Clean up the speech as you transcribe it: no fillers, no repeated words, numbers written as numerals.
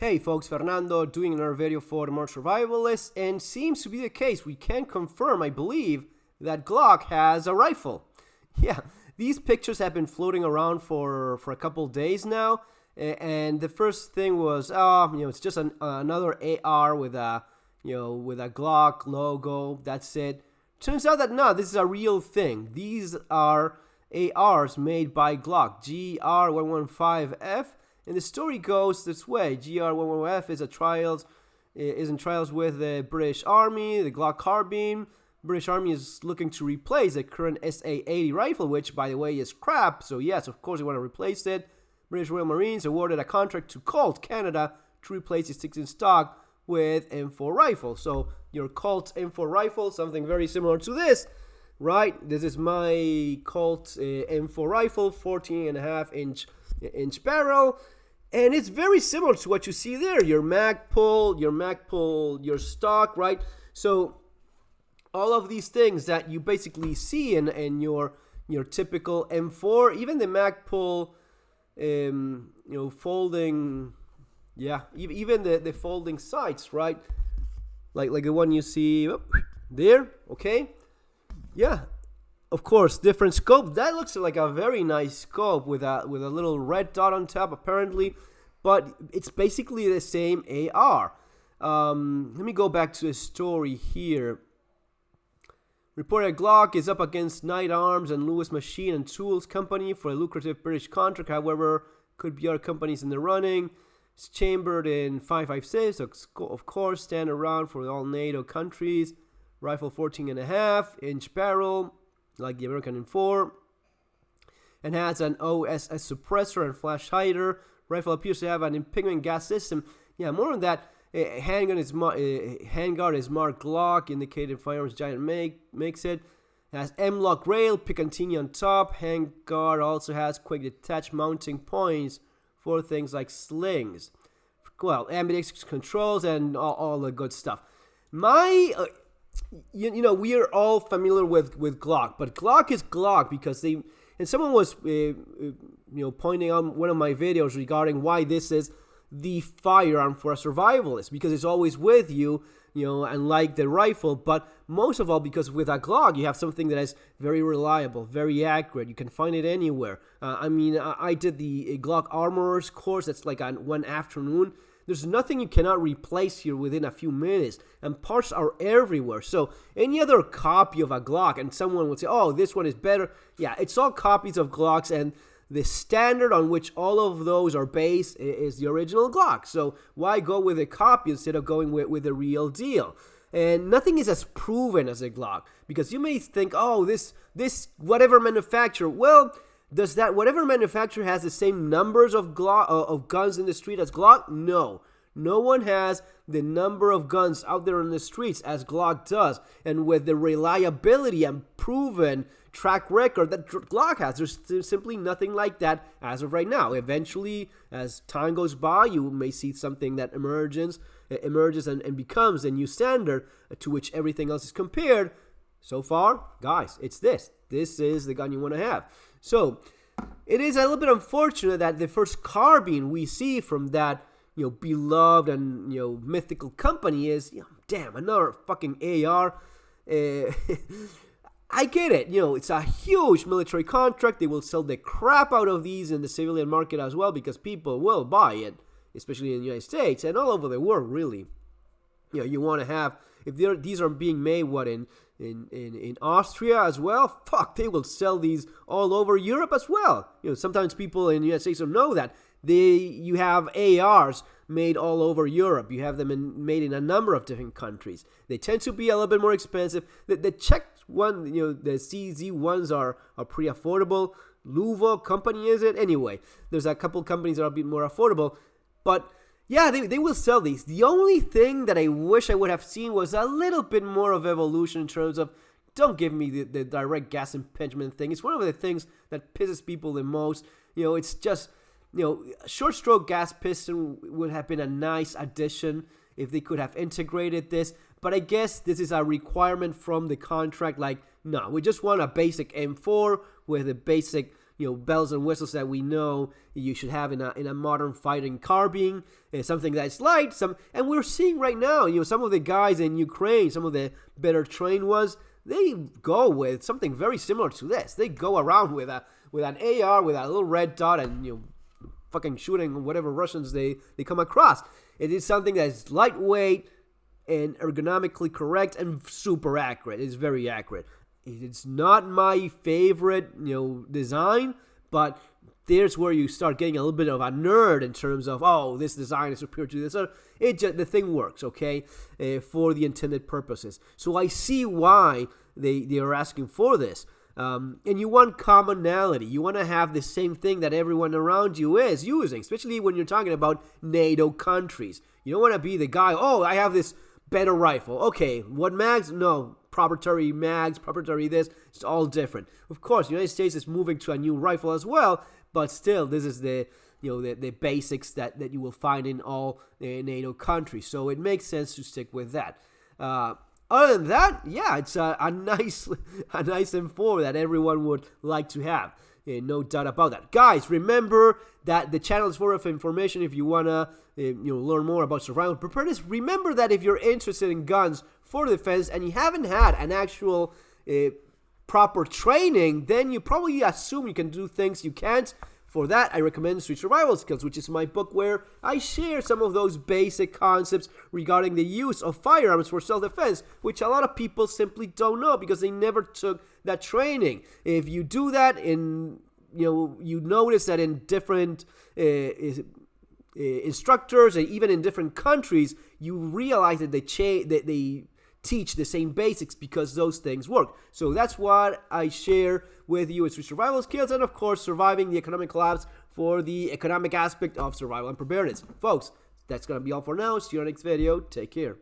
Hey folks, Fernando doing another video for the More Survivalists, and seems to be the case. We can confirm, I believe, that Glock has a rifle. Yeah, these pictures have been floating around for a couple days now, and the first thing was, it's just another AR with a Glock logo. That's it. Turns out that no, this is a real thing. These are ARs made by Glock, GR-115F. And the story goes this way: GR-115F is in trials with the British Army, the Glock carbine. British Army is looking to replace the current SA-80 rifle, which, by the way, is crap. So yes, of course, they want to replace it. British Royal Marines awarded a contract to Colt Canada to replace its existing stock with M4 rifle. So your Colt M4 rifle, something very similar to this, right? This is my Colt M4 rifle, 14.5-inch barrel. And it's very similar to what you see there. Your mag pull, your stock, right? So all of these things that you basically see in your typical M4, even the mag pull, folding, even the folding sights, right? Like the one you see there, okay? Yeah. Of course, different scope. That looks like a very nice scope with a little red dot on top, apparently. But it's basically the same AR. Let me go back to the story here. Reported Glock is up against Knight Arms and Lewis Machine and Tools Company for a lucrative British contract. However, could be other companies in the running. It's chambered in 5.56, so of course, stand around for all NATO countries. Rifle 14.5-inch barrel, like the American M4, and has an OSS suppressor and flash hider. Rifle appears to have an impingement gas system. Yeah, more on that. Handguard is marked Glock, indicated firearms giant makes it. Has M-lock rail, Picatinny on top. Handguard also has quick detach mounting points for things like slings. Well, ambidextrous controls and all the good stuff. We are all familiar with Glock, but Glock is Glock because they, and someone was, pointing out one of my videos regarding why this is the firearm for a survivalist, because it's always with you, unlike the rifle, but most of all because with a Glock, you have something that is very reliable, very accurate. You can find it anywhere. I did the Glock Armorer's course. That's like on one afternoon. There's nothing you cannot replace here within a few minutes, and parts are everywhere. So any other copy of a Glock, and someone would say, oh, this one is better. Yeah, it's all copies of Glocks, and the standard on which all of those are based is the original Glock. So why go with a copy instead of going with the real deal? And nothing is as proven as a Glock, because you may think, oh, this whatever manufacturer, well, does that whatever manufacturer has the same numbers of guns in the street as Glock? No. No one has the number of guns out there in the streets as Glock does. And with the reliability and proven track record that Glock has, there's simply nothing like that as of right now. Eventually, as time goes by, you may see something that emerges and becomes a new standard to which everything else is compared. So far, guys, it's this. This is the gun you want to have. So it is a little bit unfortunate that the first carbine we see from that beloved and mythical company is damn, another fucking AR. I get it. It's a huge military contract. They will sell the crap out of these in the civilian market as well, because people will buy it, especially in the United States and all over the world. Really, you want to have, if these are being made in Austria as well, fuck, they will sell these all over Europe as well. Sometimes people in the United States don't know that you have ARs made all over Europe. You have them made in a number of different countries. They tend to be a little bit more expensive. The Czech one, the CZ ones are pretty affordable. Luvo company, is it? Anyway, there's a couple companies that are a bit more affordable, but yeah, they will sell these. The only thing that I wish I would have seen was a little bit more of evolution in terms of, don't give me the direct gas impingement thing. It's one of the things that pisses people the most. It's just, short stroke gas piston would have been a nice addition if they could have integrated this. But I guess this is a requirement from the contract. Like, no, we just want a basic M4 with a basic bells and whistles that we know you should have in a modern fighting carbine, something that's light. And we're seeing right now, some of the guys in Ukraine, some of the better trained ones, they go with something very similar to this. They go around with an AR with a little red dot and fucking shooting whatever Russians they come across. It is something that's lightweight and ergonomically correct and super accurate. It's very accurate. It's not my favorite, design, but there's where you start getting a little bit of a nerd in terms of, oh, this design is superior to this. The thing works, okay, for the intended purposes. So I see why they are asking for this. And you want commonality. You want to have the same thing that everyone around you is using, especially when you're talking about NATO countries. You don't want to be the guy, oh, I have this better rifle. Okay, what mags? No, proprietary mags, proprietary this. It's all different. Of course, the United States is moving to a new rifle as well, but still, this is the basics that you will find in all NATO countries. So it makes sense to stick with that. Other than that, yeah, it's a nice M4 that everyone would like to have. No doubt about that. Guys, remember that the channel is full of information if you want to learn more about survival preparedness. Remember that if you're interested in guns for defense and you haven't had an actual proper training, then you probably assume you can do things you can't. For that, I recommend Street Survival Skills, which is my book where I share some of those basic concepts regarding the use of firearms for self-defense, which a lot of people simply don't know because they never took that training. If you do that, you notice that in different instructors, and even in different countries, you realize that they teach the same basics because those things work. So that's what I share with you as survival skills, and of course surviving the economic collapse for the economic aspect of survival and preparedness. Folks, that's gonna be all for now. See you in our next video. Take care.